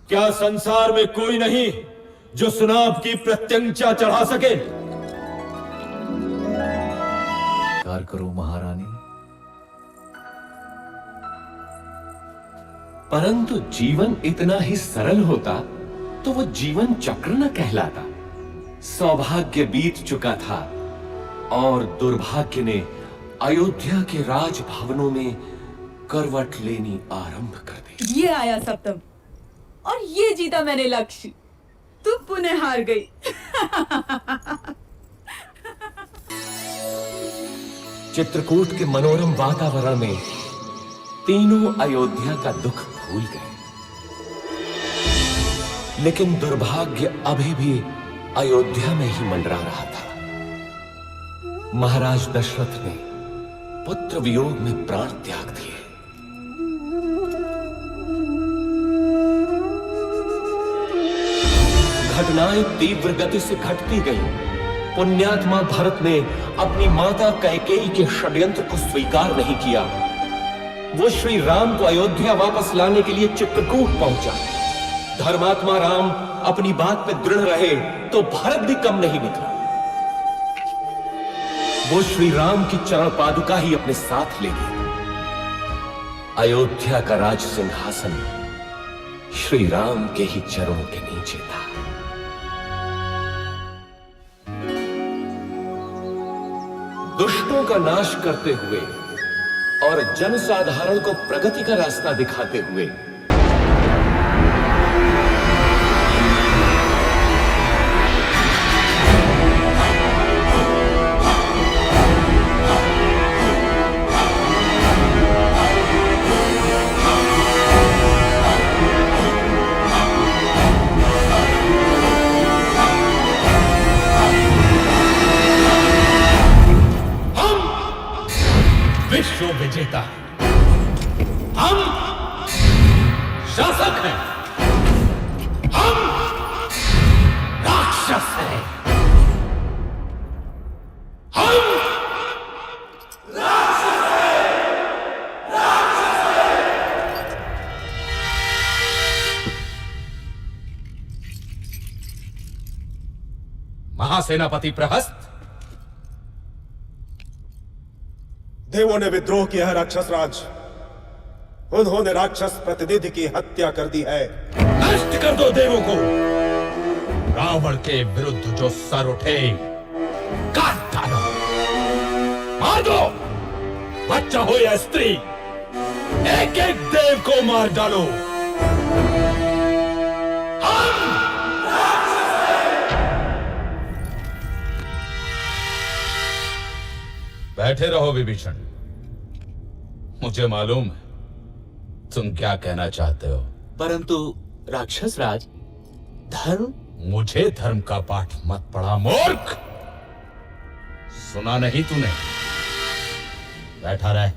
क्या संसार में कोई नहीं जो सुनाब की प्रत्यंचा चढ़ा सके? कार करो महारानी, परंतु जीवन इतना ही सरल होता तो वो जीवन चक्र न कहलाता। सौभाग्य बीत चुका था और दुर्भाग्य ने अयोध्या के राजभवनों में करवट लेनी आरंभ कर दी। ये आया सप्तम और ये जीता मैंने लक्ष्य। तू पुनः हार गई। चित्रकूट के मनोरम वातावरण में तीनों अयोध्या का दुख भूल गए, लेकिन दुर्भाग्य अभी भी अयोध्या में ही मंडरा रहा था। महाराज दशरथ ने पुत्र वियोग में प्राण त्याग दिए। घटनाएं तीव्र गति से घटती गईं। पुण्यात्मा भरत ने अपनी माता कैकेयी के षड्यंत्र को स्वीकार नहीं किया। वो श्री राम को अयोध्या वापस लाने के लिए चित्रकूट पहुंचा। धर्मात्मा राम अपनी बात पे दृढ़ रहे तो भरत भी कम नहीं निकला। वो श्री राम की चरण पादुका ही अपने साथ ले गया। अयोध्या का राज सिंहासन श्री राम के ही चरणों के नीचे था। दुष्टों का नाश करते हुए और जनसाधारण को प्रगति का रास्ता दिखाते हुए विश्व विजेता हम शासक हैं, हम राक्षस हैं, हम राक्षस हैं, राक्षस हैं। महासेनापति प्रहस्त, देवों ने विद्रोह किया है राक्षस राज। उन्होंने राक्षस प्रतिनिधि की हत्या कर दी है। नष्ट कर दो देवों को। रावण के विरुद्ध जो सर उठे काट डालो, मार दो। बच्चा हो या स्त्री, एक एक देव को मार डालो। बैठे रहो विभीषण। मुझे मालूम है तुम क्या कहना चाहते हो, परंतु राक्षस राज, धर्म। मुझे धर्म का पाठ मत पढ़ा मूर्ख। सुना नहीं तूने? बैठा रहे।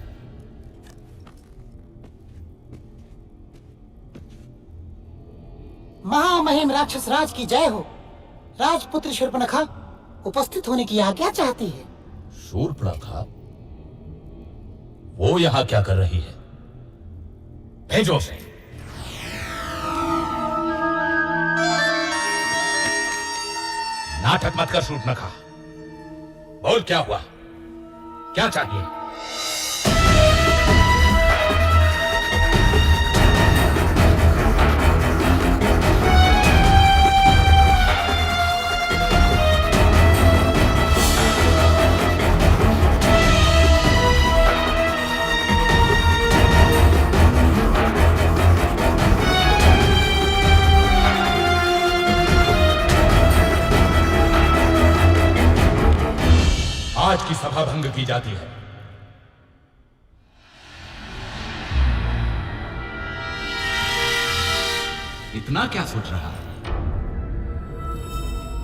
महामहिम राक्षस राज की जय हो। राजपुत्र शूर्पणखा उपस्थित होने की आज्ञा चाहती है। शूर्पणखा? वो यहां क्या कर रही है? भेजो उसे। नाटक मत कर शूर्पणखा। बोल क्या हुआ, क्या चाहिए? आज की सभा भंग की जाती है। इतना क्या सोच रहा है?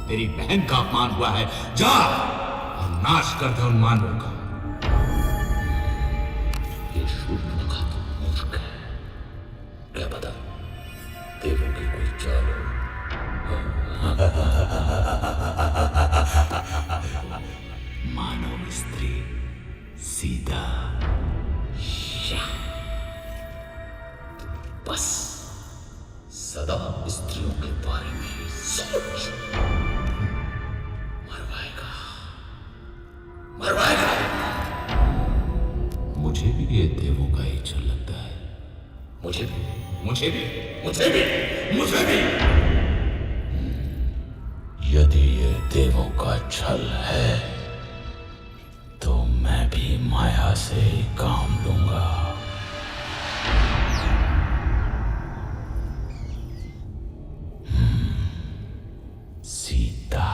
तेरी बहन का अपमान हुआ है, जा और नाश कर दे उन मानवों का। ये शूर्पणखा तो मूर्ख है। क्या पता देवों की कोई चाल हो। मानव स्त्री सीता, बस सदा स्त्रियों के बारे में ही सोच। मरवाएगा, मरवाएगा। मुझे भी ये देवों का ही छल लगता है। मुझे भी, मुझे भी, मुझे भी, मुझे भी। यदि ये देवों का छल है तो मैं भी माया से ही काम लूंगा। सीता।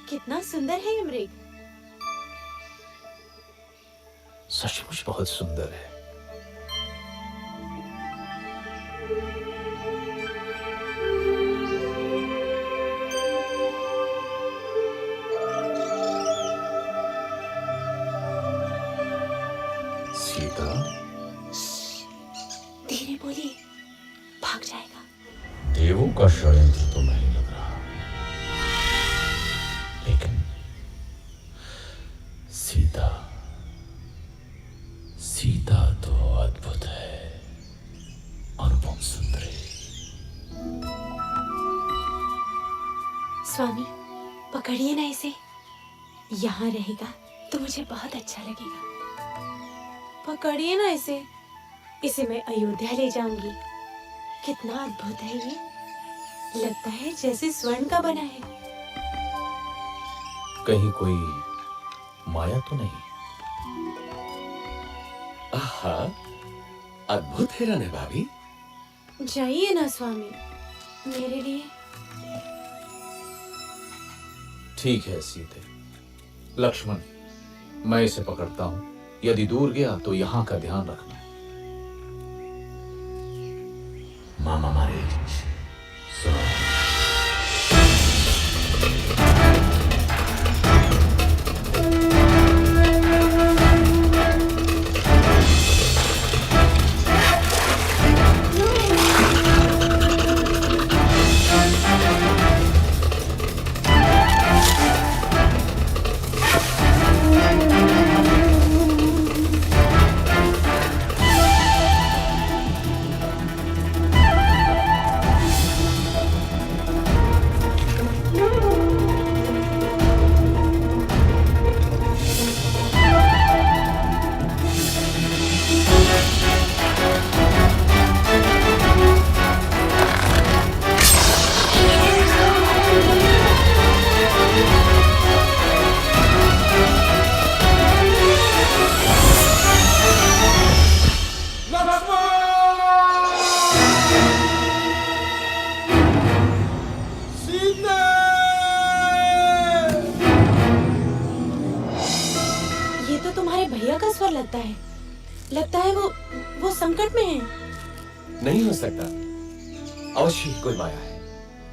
कितना सुंदर है ये मृग। सचमुच बहुत सुंदर है। सीता, धीरे बोलिए, भाग जाएगा। देवों का षड्यंत्र तो नहीं लग रहा, लेकिन सीता, सीता तो अद्भुत है, अनुपम सुंदरी। स्वामी, पकड़िए ना इसे। यहाँ रहेगा तो मुझे बहुत अच्छा लगेगा। पकड़िए ना इसे, इसे मैं अयोध्या ले जाऊंगी। कितना अद्भुत है ये, लगता है जैसे स्वर्ण का बना है। कहीं कोई माया तो नहीं? आहा, अद्भुत है रानी भाभी। जाइए ना स्वामी, मेरे लिए। ठीक है सीते। लक्ष्मण, मैं इसे पकड़ता हूं। यदि दूर गया तो यहां का ध्यान रखना। मामा मारे सुनो। पर लगता है वो संकट में है। नहीं हो सकता, अवश्य ही कोई माया है।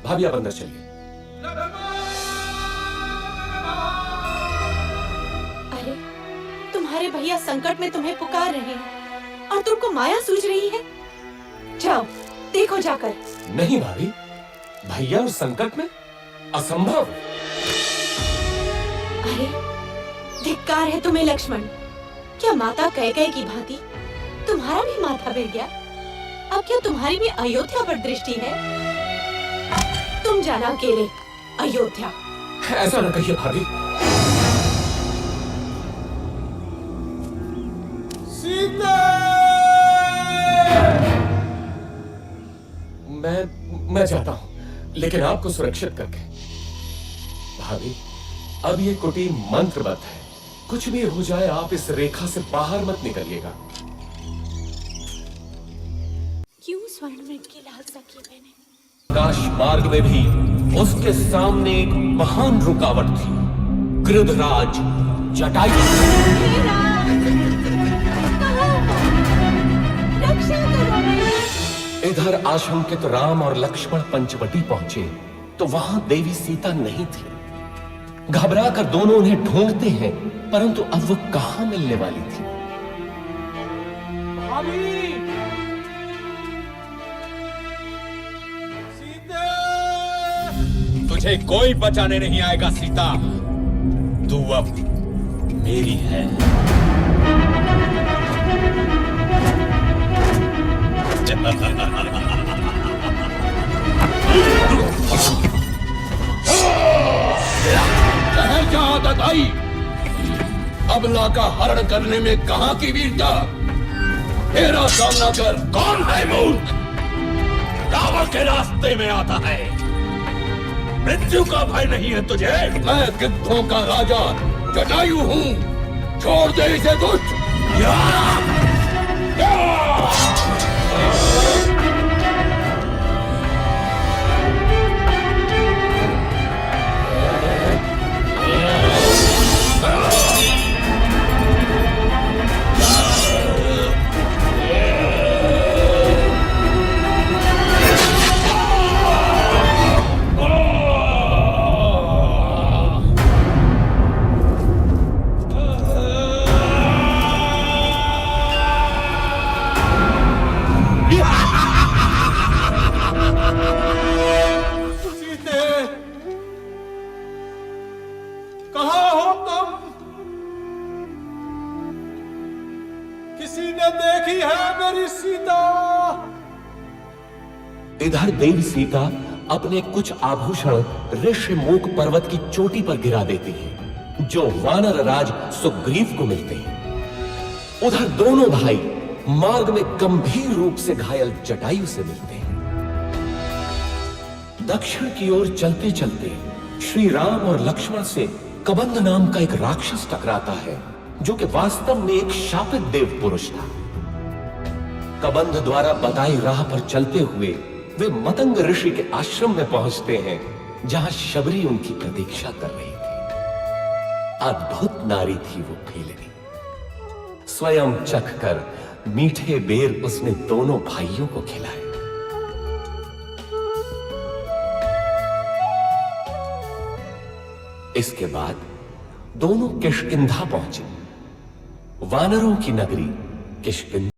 भाभी आप अंदर चलिए। अरे तुम्हारे भैया संकट में तुम्हें पुकार रहे हैं और तुमको माया सूझ रही है। जाओ देखो जाकर। नहीं भाभी, भैया उस संकट में? असंभव। अरे धिक्कार है तुम्हें लक्ष्मण। क्या माता कैकेयी की भांति तुम्हारा भी माथा फिर गया? अब क्या तुम्हारी भी अयोध्या पर दृष्टि है? तुम जाना अकेले अयोध्या। ऐसा न कहिए भाभी। सीता! मैं जाता हूं, लेकिन आपको सुरक्षित करके। भाभी, अब ये कुटीर मंत्रबद्ध है। कुछ भी हो जाए आप इस रेखा से बाहर मत निकलिएगा। क्यों स्वर्ण मृग की लालसा की मैंने? आकाश मार्ग में भी उसके सामने एक महान रुकावट थी, गृधराज जटायु। हे राम! कहाँ हो? रक्षा करो मेरी। इधर आशंकित राम और लक्ष्मण पंचवटी पहुंचे तो वहां देवी सीता नहीं थी। घबरा कर दोनों उन्हें ढूंढते हैं, परंतु अब वो कहां मिलने वाली थी। भाभी! सीता! तुझे कोई बचाने नहीं आएगा सीता। तू अब मेरी है। शहर जहां तक आई, अबला का हरण करने में कहां की वीरता? मेरा सामना कर। कौन है मूर्ख? रावण के रास्ते में आता है। मृत्यु का भय नहीं है तुझे? मैं गिद्धों का राजा जटायु हूं। छोड़ दे इसे दुष्ट। सीते! कहाँ हो तुम? किसी ने देखी है मेरी सीता? इधर देवी सीता अपने कुछ आभूषण ऋषिमुख पर्वत की चोटी पर गिरा देती है, जो वानर राज सुग्रीव को मिलते हैं। उधर दोनों भाई मार्ग में गंभीर रूप से घायल जटायु से मिलते हैं। दक्षिण की ओर चलते चलते श्री राम और लक्ष्मण से कबंध नाम का एक राक्षस टकराता है, जो कि वास्तव में एक शापित देव पुरुष था। कबंध द्वारा बताई राह पर चलते हुए वे मतंग ऋषि के आश्रम में पहुंचते हैं, जहां शबरी उनकी प्रतीक्षा कर रही थी। अद्भुत नारी थी वो फेलनी। स्वयं चख कर मीठे बेर उसने दोनों भाइयों को खिलाए। इसके बाद दोनों किष्किंधा पहुंचे, वानरों की नगरी किष्किंधा।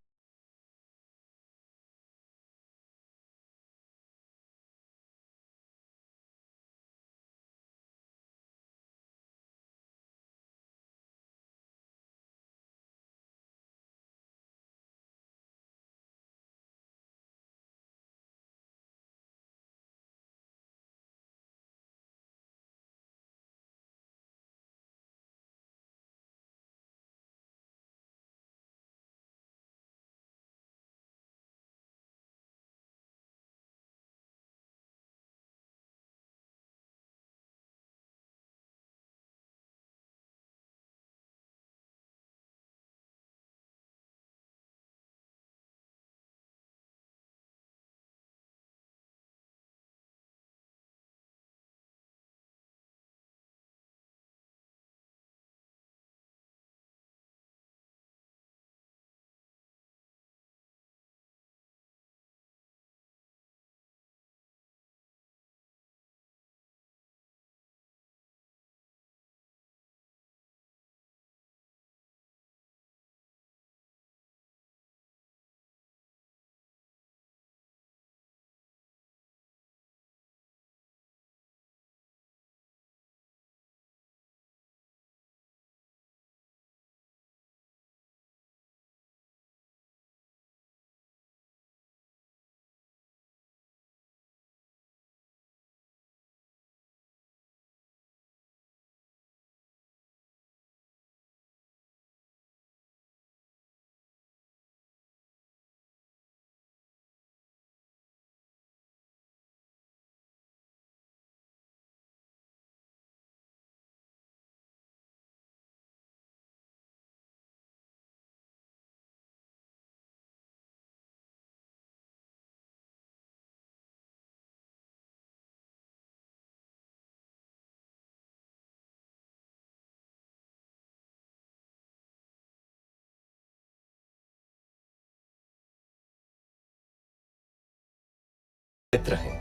मित्र हैं,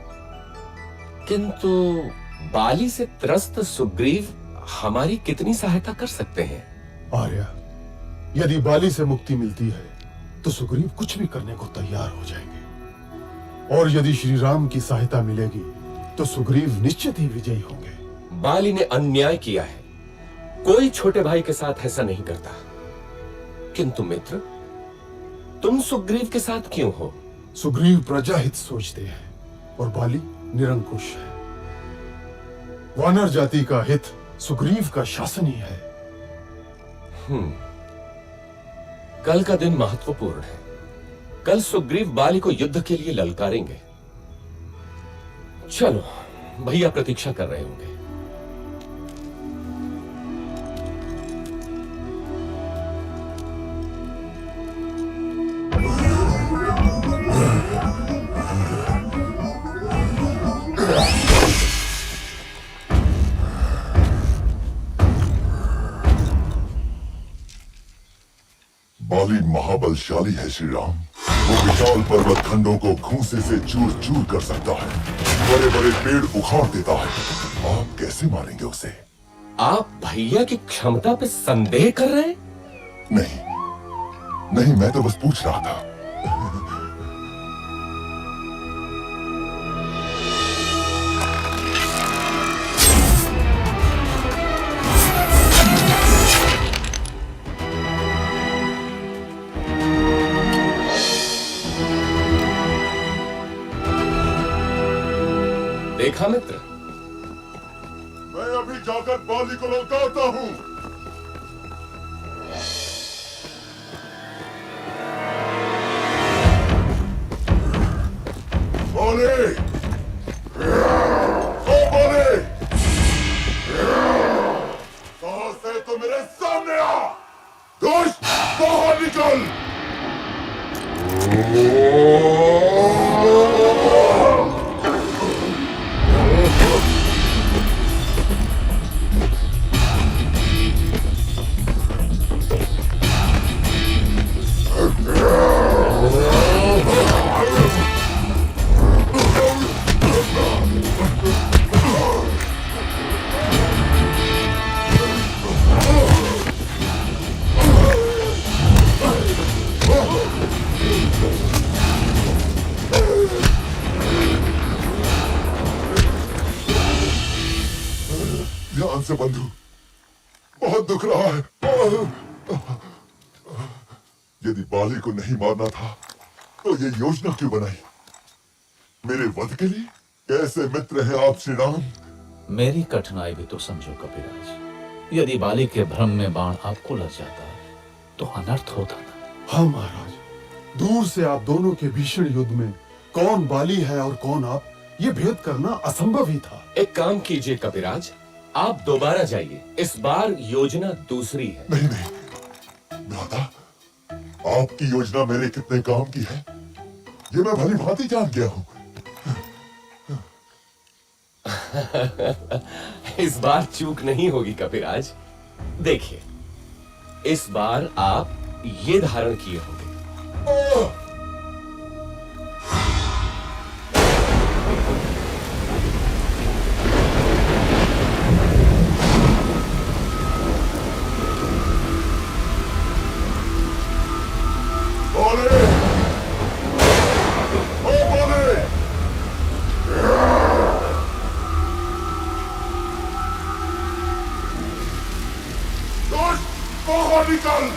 किंतु बाली से त्रस्त सुग्रीव हमारी कितनी सहायता कर सकते हैं? आर्या, यदि बाली से मुक्ति मिलती है तो सुग्रीव कुछ भी करने को तैयार हो जाएंगे, और यदि श्री राम की सहायता मिलेगी तो सुग्रीव निश्चित ही विजयी होंगे। बाली ने अन्याय किया है, कोई छोटे भाई के साथ ऐसा नहीं करता। किंतु मित्र, तुम सुग्रीव के साथ क्यों हो? सुग्रीव प्रजाहित सोचते हैं और बाली निरंकुश है। वानर जाति का हित सुग्रीव का शासन ही है। कल का दिन महत्वपूर्ण है। कल सुग्रीव बाली को युद्ध के लिए ललकारेंगे। चलो, भैया प्रतीक्षा कर रहे होंगे। बाली महाबलशाली है श्री राम। वो विशाल पर्वत खंडों को घूंसे से चूर चूर कर सकता है, बड़े बड़े पेड़ उखाड़ देता है। आप कैसे मारेंगे उसे? आप भैया की क्षमता पे संदेह कर रहे हैं? नहीं नहीं, मैं तो बस पूछ रहा था। देखा मित्र, मैं अभी जाकर बाली को ललकारता हूं। बाली, ओ बाली, कहां से? तो मेरे सामने आ। दुष्ट, बाहर निकल। ध्यान से बंधु, बहुत दुख रहा है। यदि बाली को नहीं मारना था तो ये योजना क्यों बनाई? मेरे वध के लिए? कैसे मित्र हैं आप श्री राम? मेरी कठिनाई भी तो समझो कपिराज। यदि बाली के भ्रम में बाण आपको लग जाता तो अनर्थ होता ना। हाँ महाराज, दूर से आप दोनों के भीषण युद्ध में कौन बाली है और कौन आप, ये भेद करना असंभव ही था। एक काम कीजिए कपिराज, आप दोबारा जाइए। इस बार योजना दूसरी है। नहीं नहीं भ्राता, आपकी योजना मेरे कितने काम की है ये मैं भली भांति जान गया हूं। इस बार चूक नहीं होगी कपिराज। देखिए, इस बार आप ये धारण किए होंगे। बाहर निकल।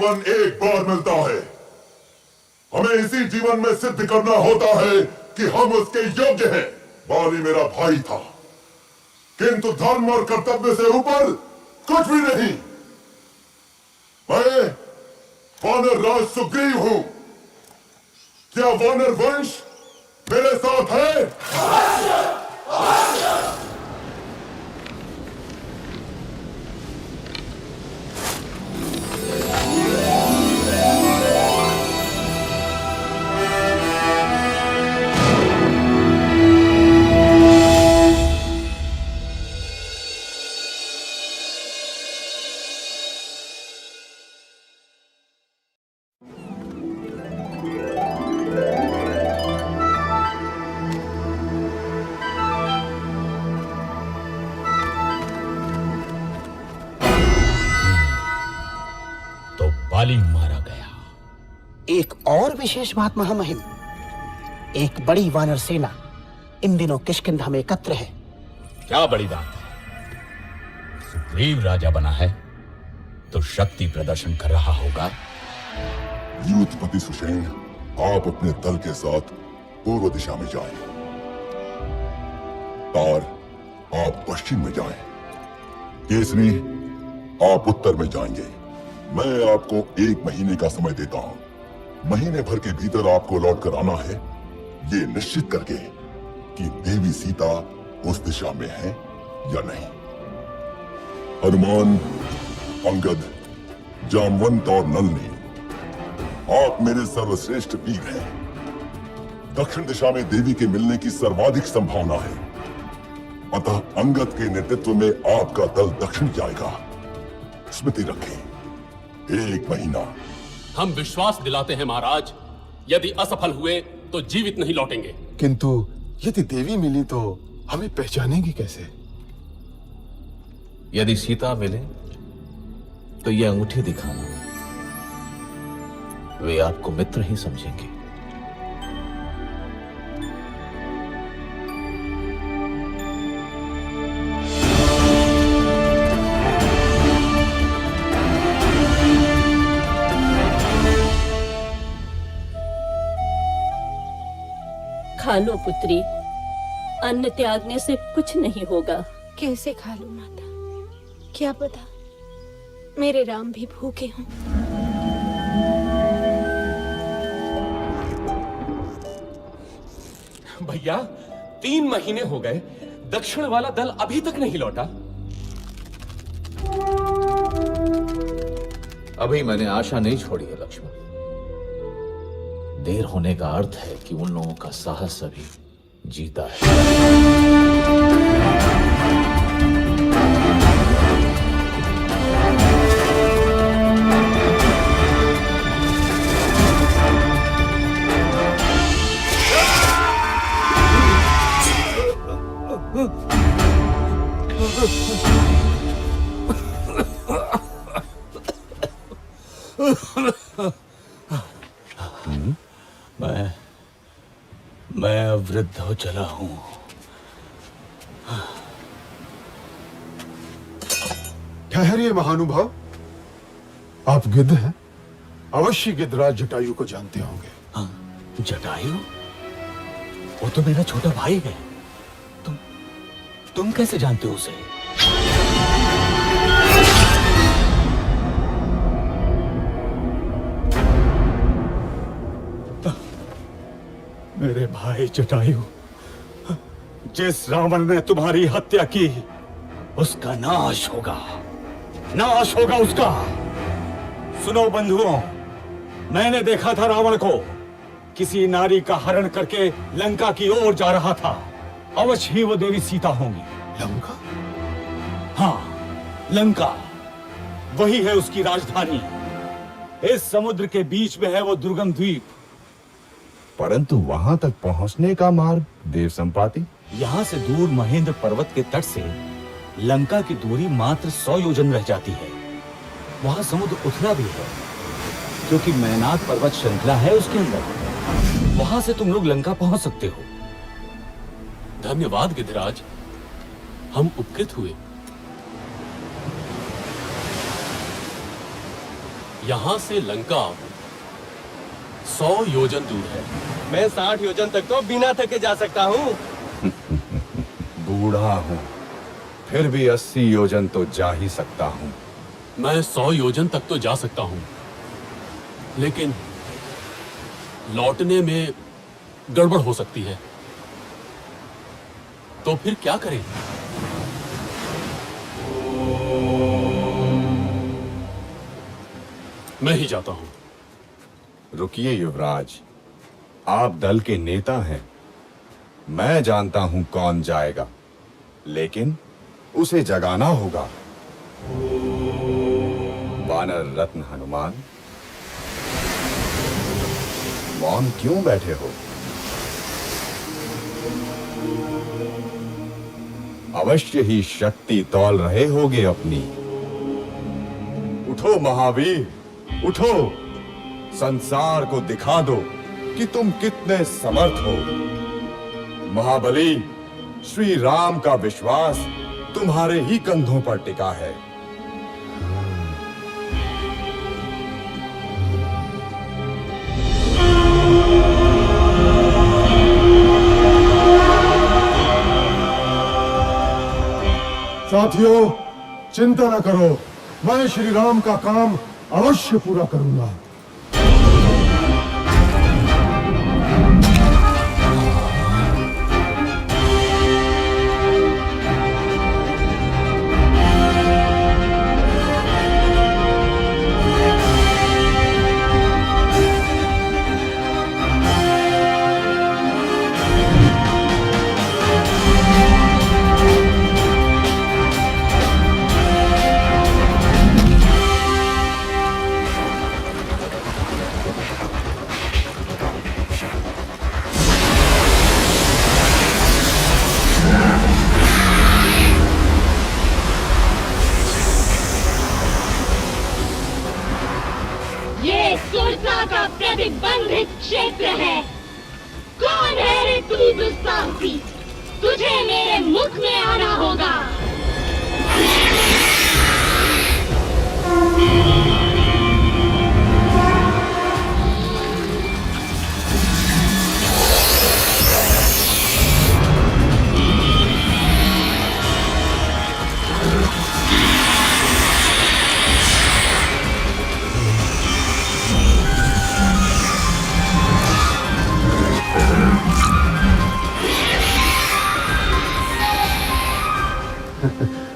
जीवन एक बार मिलता है। हमें इसी जीवन में सिद्ध करना होता है कि हम उसके योग्य हैं। बाली मेरा भाई था, किंतु धर्म और कर्तव्य से ऊपर कुछ भी नहीं। मैं वानर राज सुग्रीव हूं। क्या वानर वंश मेरे साथ है? तो बाली मारा गया। एक और विशेष बात महामहिम, एक बड़ी वानर सेना इन दिनों किष्किंधा में एकत्र है। क्या बड़ी बात है? सुग्रीव राजा बना है तो शक्ति प्रदर्शन कर रहा होगा। यूथपति सुषेण, आप अपने दल के साथ पूर्व दिशा में जाएं। तार, आप पश्चिम में जाएं। केसरी, आप उत्तर में जाएंगे। मैं आपको 1 महीने का समय देता हूं। महीने भर के भीतर आपको लौट कर आना है, ये निश्चित करके कि देवी सीता उस दिशा में है या नहीं। हनुमान, अंगद, जामवंत और नलनी, आप मेरे सर्वश्रेष्ठ वीर हैं। दक्षिण दिशा में देवी के मिलने की सर्वाधिक संभावना है, अतः अंगद के नेतृत्व में आपका दल दक्षिण जाएगा। स्मृति रखें, 1 महीना। हम विश्वास दिलाते हैं महाराज, यदि असफल हुए तो जीवित नहीं लौटेंगे। किंतु यदि देवी मिली तो हमें पहचानेंगी कैसे? यदि सीता मिले तो ये अंगूठी दिखाना, वे आपको मित्र ही समझेंगे। खा लो पुत्री, अन्न त्यागने से कुछ नहीं होगा। कैसे खा लूं माता? क्या पता मेरे राम भी भूखे हों। भैया, 3 महीने हो गए, दक्षिण वाला दल अभी तक नहीं लौटा। अभी मैंने आशा नहीं छोड़ी है लक्ष्मण। देर होने का अर्थ है कि उन लोगों का साहस अभी जीता है। मैं अब वृद्ध हो चला हूं। ठहरिए महानुभाव, आप गिद्ध हैं? अवश्य गिद्धराज जटायु को जानते होंगे। हाँ, जटायु? वो तो मेरा छोटा भाई है। तुम कैसे जानते हो उसे? मेरे भाई जटायु, जिस रावण ने तुम्हारी हत्या की, उसका नाश होगा, नाश होगा उसका। सुनो बंधुओं, मैंने देखा था रावण को किसी नारी का हरण करके लंका की ओर जा रहा था। अवश्य ही वो देवी सीता होंगी। लंका? हाँ, लंका वही है उसकी राजधानी। इस समुद्र के बीच में है वो दुर्गम द्वीप। परंतु वहां तक पहुंचने का मार्ग देव संपाति? यहाँ से दूर महेंद्र पर्वत के तट से लंका की दूरी मात्र 100 योजन रह जाती है। वहां समुद्र उथला भी है, क्योंकि मैनाक पर्वत श्रृंखला है उसके अंदर। वहां से तुम लोग लंका पहुंच सकते हो। धन्यवाद गिद्धराज, हम उपकृत हुए। यहाँ से लंका 100 योजन दूर है। मैं 60 योजन तक तो बिना थके जा सकता हूँ। बूढ़ा हूँ, फिर भी 80 योजन तो जा ही सकता हूँ। मैं 100 योजन तक तो जा सकता हूँ, लेकिन लौटने में गड़बड़ हो सकती है। तो फिर क्या करें? मैं ही जाता हूं। रुकिए युवराज, आप दल के नेता हैं। मैं जानता हूं कौन जाएगा, लेकिन उसे जगाना होगा। वानर रत्न हनुमान, मौन क्यों बैठे हो? अवश्य ही शक्ति तौल रहे होगे अपनी। उठो महावीर, उठो, संसार को दिखा दो कि तुम कितने समर्थ हो। महाबली, श्री राम का विश्वास तुम्हारे ही कंधों पर टिका है। साथियों, चिंता न करो, मैं श्री राम का काम अवश्य पूरा करूंगा। ये सुरसा का प्रतिबंधित क्षेत्र है। कौन है रे तू दुस्साहसी? तुझे मेरे मुख में आना होगा।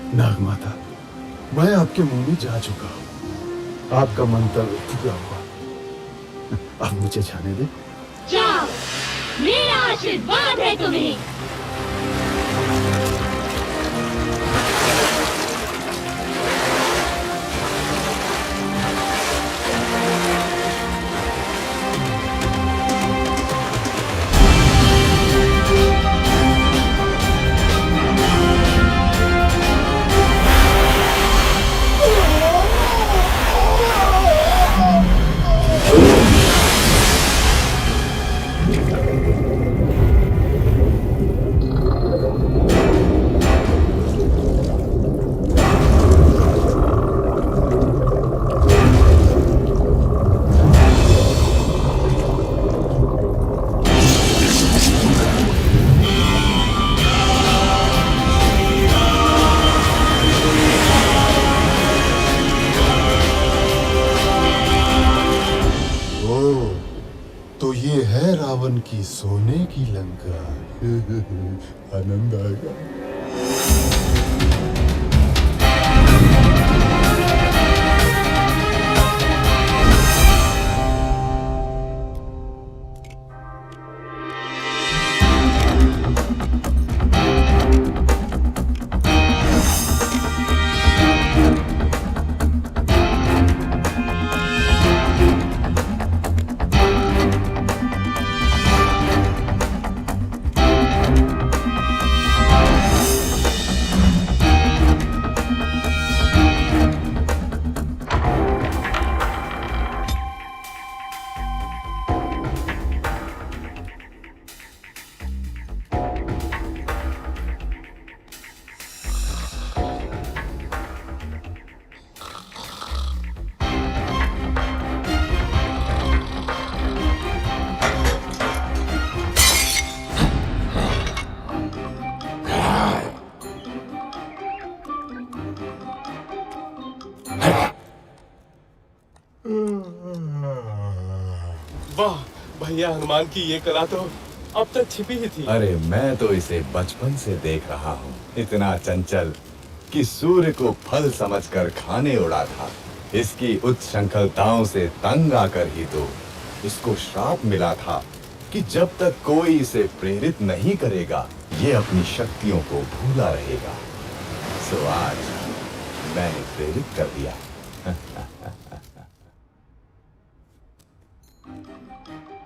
नागमाता, मैं आपके मुंह में जा चुका हूं। आपका मंतव्य पूरा हुआ। अब मुझे जाने दे। जाओ, मेरा आशीर्वाद है तुम्हें। तो ये है रावण की सोने की लंका। आनंद आएगा। भैया हनुमान की ये कला तो अब तक छिपी ही थी। अरे मैं तो इसे बचपन से देख रहा हूँ, इतना चंचल कि सूर्य को फल समझकर खाने उड़ा था। इसकी उच्छृंखलताओं से तंग आकर ही तो इसको श्राप मिला था कि जब तक कोई इसे प्रेरित नहीं करेगा ये अपनी शक्तियों को भूला रहेगा। सो आज मैंने प्रेरित कर दिया।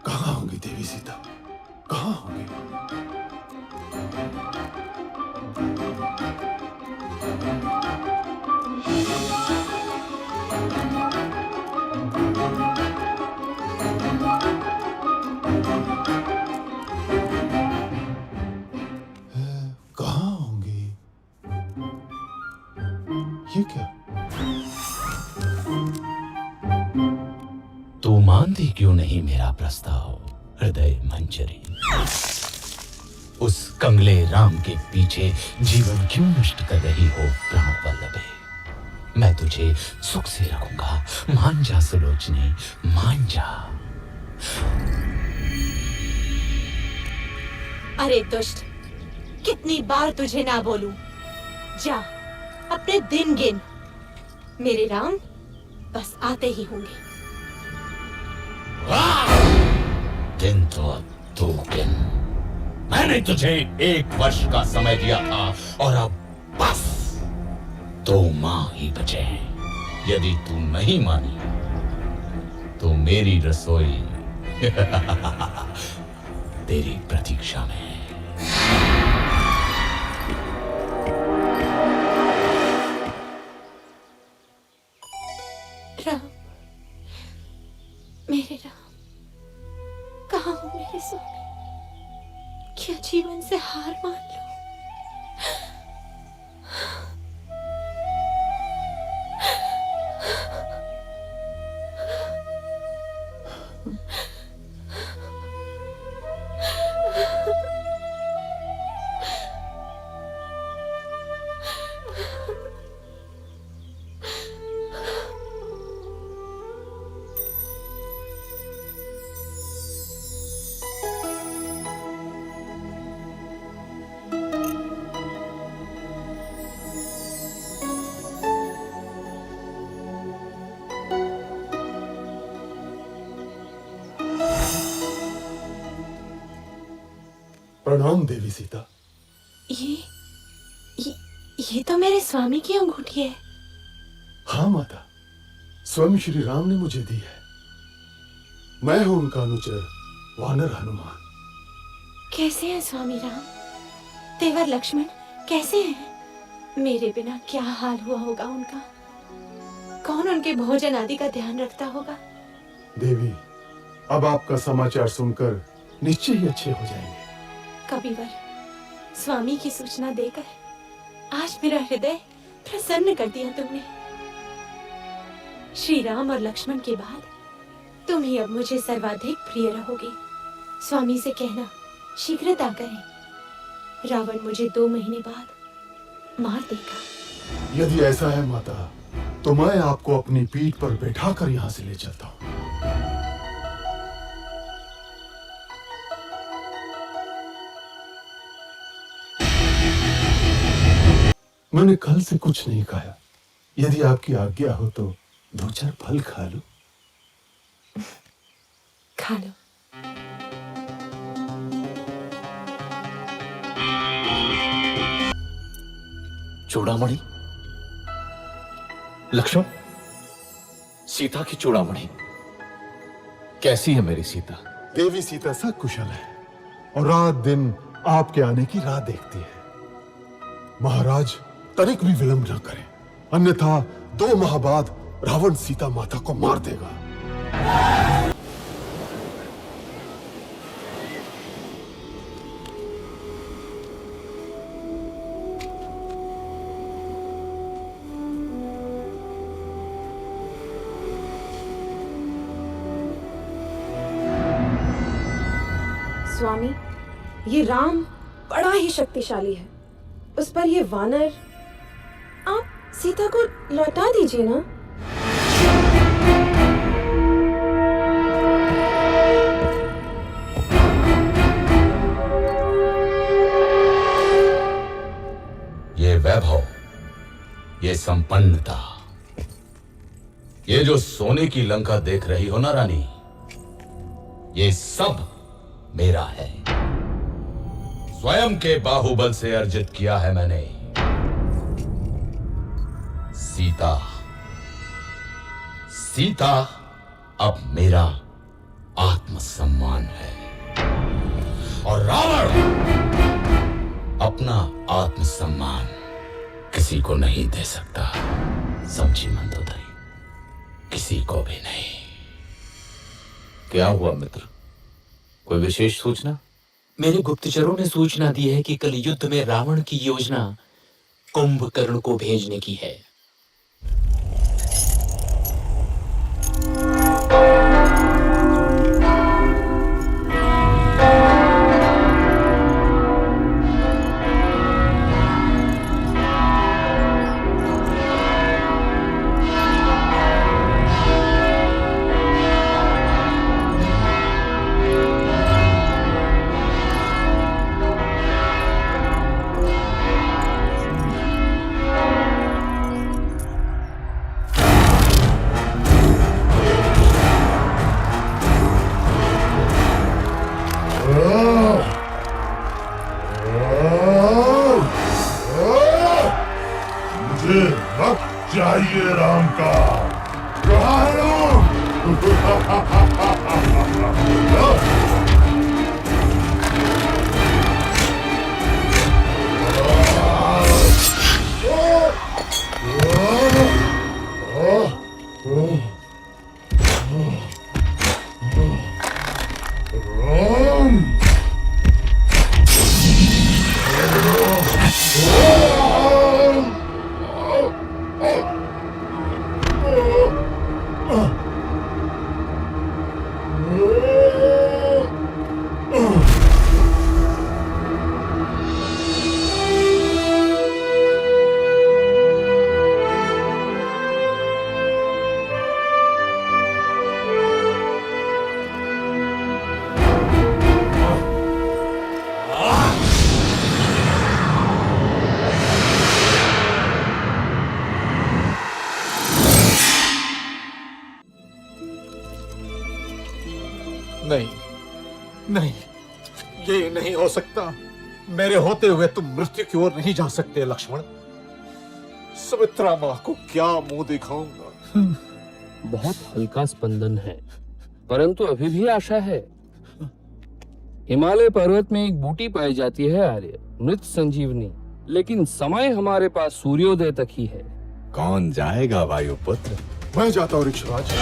कहाँ होंगी देवी सीता, कहाँ होंगी? कहाँ होंगी? ये क्या? तू मानती क्यों नहीं मेरा प्रस्ताव हृदय मंजरी? उस कंगले राम के पीछे जीवन क्यों नष्ट कर रही हो प्राण वल्लभे? मैं तुझे सुख से रखूंगा, मान जा सुलोचनी, मान जा। अरे दुष्ट, कितनी बार तुझे ना बोलूं? जा अपने दिन गिन, मेरे राम बस आते ही होंगे। दिन तो अब 2 दिन। मैंने तुझे 1 वर्ष का समय दिया था और अब बस 2 माह ही बचे हैं। यदि तू नहीं मानी तो मेरी रसोई तेरी प्रतीक्षा में है। राम, मेरे राम, कहाँ हो मेरे स्वामी? क्या जीवन से हार मान लो? प्रणाम देवी सीता। ये तो मेरे स्वामी की अंगूठी है। हाँ माता, स्वयं श्री राम ने मुझे दी है। मैं हूं उनका अनुचर वानर हनुमान। कैसे हैं स्वामी राम? तेवर लक्ष्मण कैसे हैं? मेरे बिना क्या हाल हुआ होगा उनका? कौन उनके भोजन आदि का ध्यान रखता होगा? देवी, अब आपका समाचार सुनकर निश्चय ही अच्छे हो जाएंगे। कपिवर, स्वामी की सूचना देकर आज मेरा हृदय प्रसन्न कर दिया तुमने। श्री राम और लक्ष्मण के बाद तुम ही अब मुझे सर्वाधिक प्रिय रहोगे। स्वामी से कहना शीघ्रता करें, रावण मुझे 2 महीने बाद मार देगा। यदि ऐसा है माता, तो मैं आपको अपनी पीठ पर बैठाकर यहाँ से ले चलता हूँ। मैंने कल से कुछ नहीं खाया। यदि आपकी आज्ञा हो तो 2-4 फल खा लो। खा लो। चूड़ामणि, लक्ष्मण, सीता की चूड़ामणि कैसी है मेरी सीता? देवी सीता सब कुशल है और रात दिन आपके आने की राह देखती है। महाराज तनिक भी विलंब न करें, अन्यथा 2 माह बाद रावण सीता माता को मार देगा। स्वामी, ये राम बड़ा ही शक्तिशाली है। उस पर ये वानर, आप सीता को लौटा दीजिए ना। वैभव, ये संपन्नता, ये जो सोने की लंका देख रही हो ना रानी, ये सब मेरा है। स्वयं के बाहुबल से अर्जित किया है मैंने। सीता, सीता अब मेरा आत्मसम्मान है और रावण अपना आत्मसम्मान किसी को नहीं दे सकता। समझी मंदोदरी, किसी को भी नहीं। क्या हुआ मित्र, कोई विशेष सूचना? मेरे गुप्तचरों ने सूचना दी है कि कल युद्ध में रावण की योजना कुंभकर्ण को भेजने की है। मुझे रक्त चाहिए राम का। कहाँ है राम? नहीं, नहीं, ये नहीं हो सकता। मेरे होते हुए तुम मृत्यु की ओर नहीं जा सकते लक्ष्मण। सुमित्रा माँ को क्या मुंह दिखाऊंगा? बहुत हल्का स्पंदन है, परंतु अभी भी आशा है। हिमालय पर्वत में एक बूटी पाई जाती है आर्य, मृत संजीवनी, लेकिन समय हमारे पास सूर्योदय तक ही है। कौन जाएगा वायुपुत्र? मैं जाता हूँ ऋक्षराज।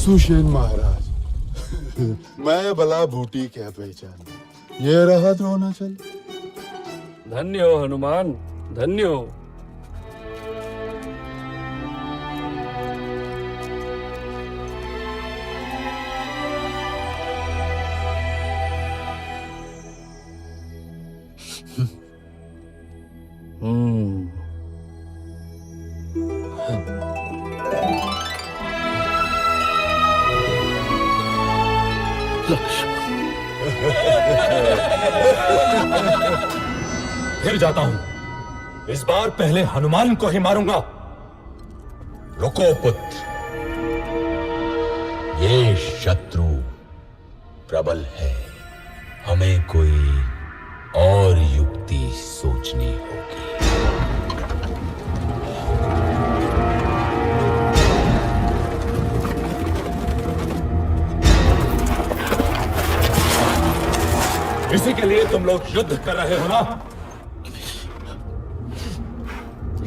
सुषेण महाराज, मैं भला बूटी क्या पहचान। ये रहा द्रोणाचल। धन्य हो हनुमान, धन्य हो। फिर जाता हूं। इस बार पहले हनुमान को ही मारूंगा। रुको पुत्र, ये शत्रु प्रबल है, हमें कोई और युक्ति सोचनी होगी। इसी के लिए तुम लोग युद्ध कर रहे हो ना?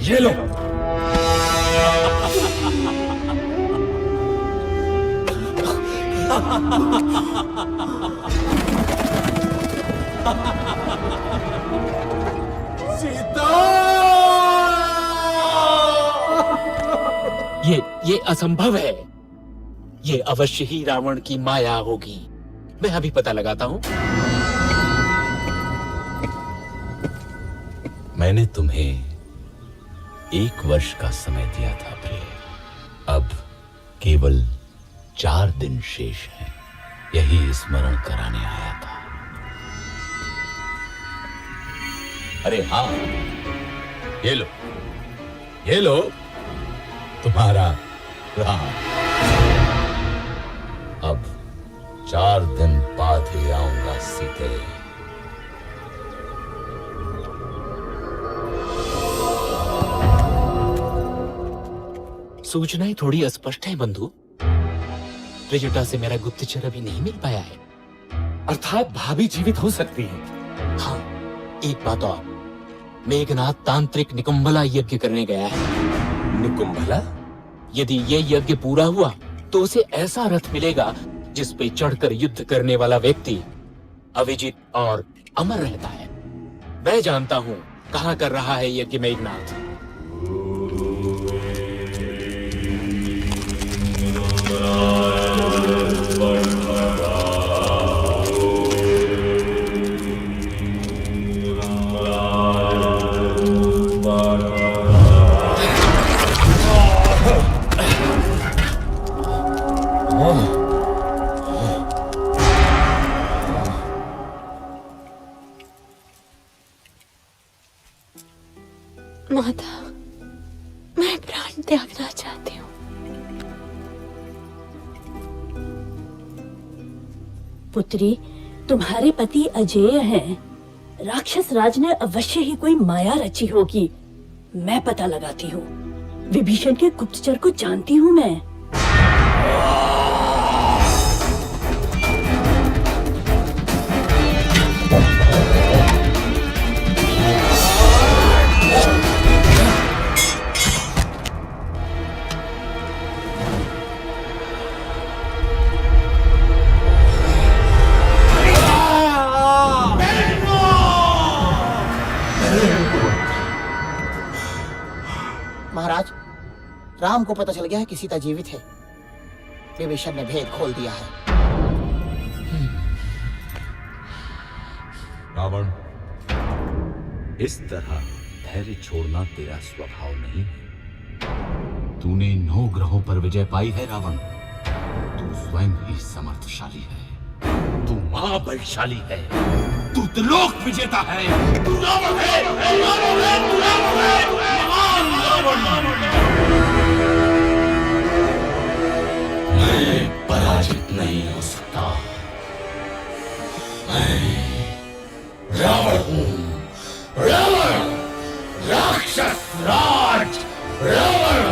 ये लो। सीता! ये असंभव है। ये अवश्य ही रावण की माया होगी। मैं अभी पता लगाता हूँ। मैंने तुम्हें 1 वर्ष का समय दिया था प्रिय। अब केवल 4 दिन शेष हैं। यही स्मरण कराने आया था। अरे हाँ, ये लो तुम्हारा राम। अब 4 दिन बाद ही आऊंगा सीते। सूचनाएं थोड़ी अस्पष्ट है बंधु। त्रिजटा से मेरा गुप्तचर अभी नहीं मिल पाया है। अर्थात भाभी जीवित हो सकती है। हाँ, एक बात और, मेघनाथ तांत्रिक निकुंभला यज्ञ करने गया है। निकुंभला? यदि ये यज्ञ पूरा हुआ तो उसे ऐसा रथ मिलेगा जिस पे चढ़कर युद्ध करने वाला व्यक्ति अविजित और अमर रहता है। मैं जानता हूँ कहाँ कर रहा है यज्ञ मेघनाथ। माता, मैं प्राण त्यागना चाहती हूँ। पुत्री, तुम्हारे पति अजेय हैं। राक्षस राज ने अवश्य ही कोई माया रची होगी। मैं पता लगाती हूँ। विभीषण के गुप्तचर को जानती हूँ मैं। महाराज, राम को पता चल गया है कि सीता जीवित है। विभीषण ने भेद खोल दिया है। रावण, इस तरह धैर्य छोड़ना तेरा स्वभाव नहीं है। तूने 9 ग्रहों पर विजय पाई है रावण। तू स्वयं ही समर्थशाली है। तू महाबलशाली है। तू त्रिलोक विजेता है। तू रावण है, रावण है, तू रावण है, महान रावण। मैं पराजित नहीं हो सकता। मैं रावण हूं। रावण, राक्षस राज रावण।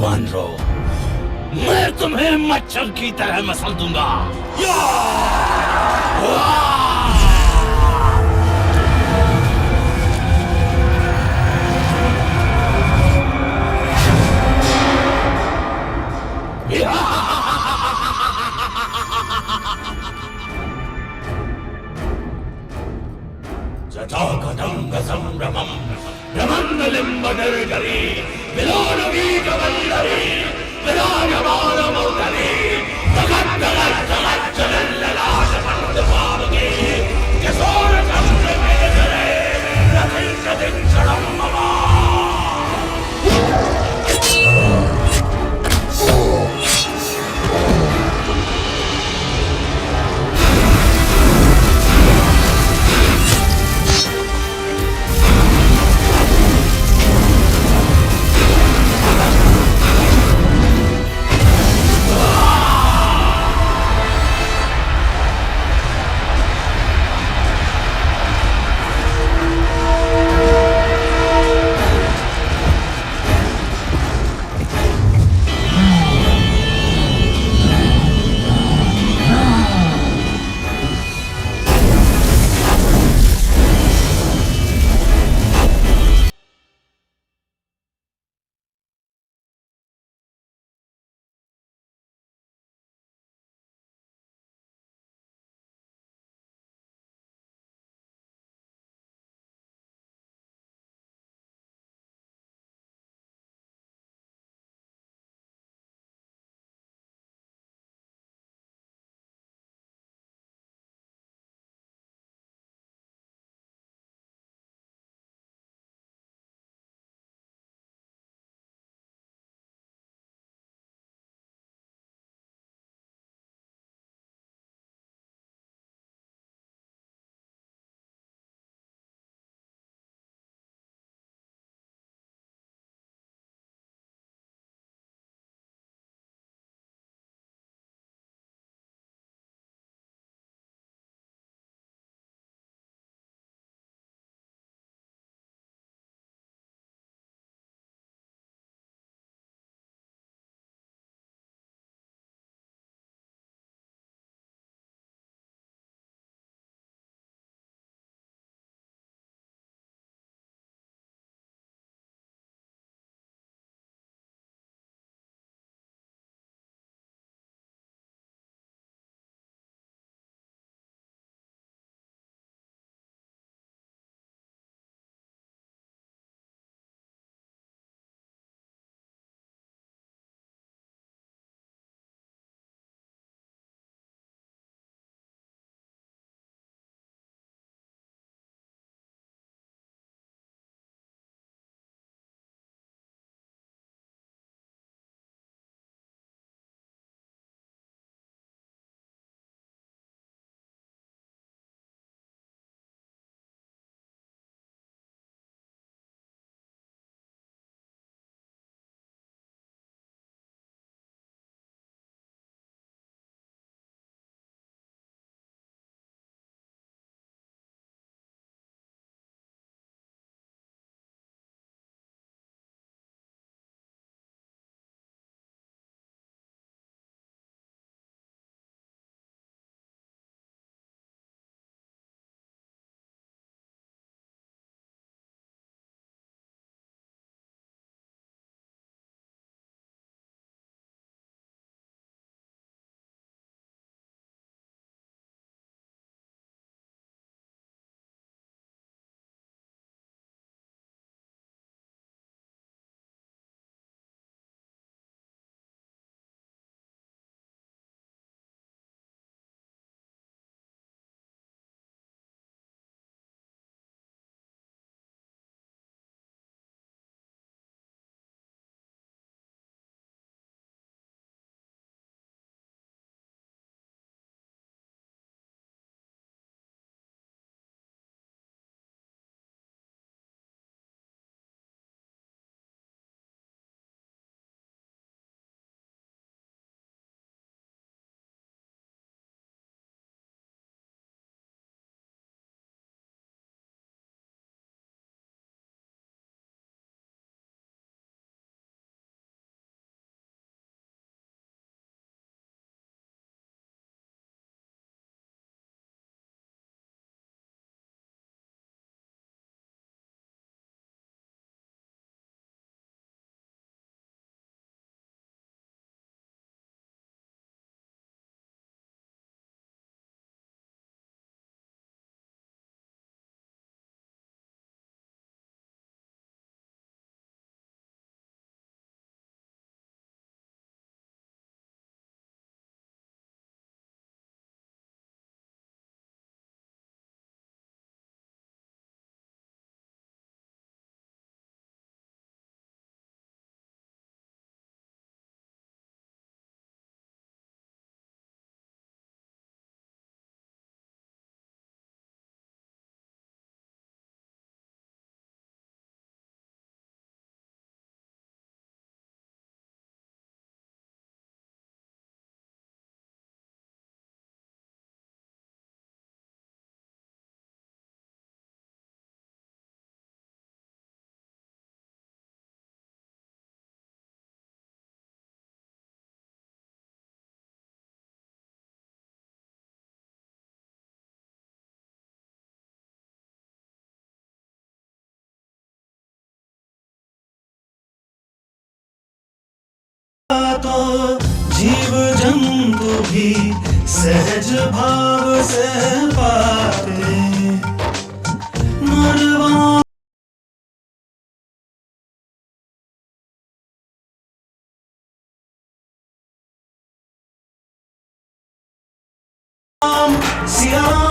वानरो, मैं तुम्हें मच्छर की तरह मसल दूंगा। जटाकटंग संभ्रमं ब्रह्मण्डलिम्बनिर्झरी विलोलवीकवल्लरी विराजमानमौदरी जगद्जगज्जगज्जलल्ललाटपट्टपावके तो जीव जंतु भी सहज भाव से पाते नरवा सिया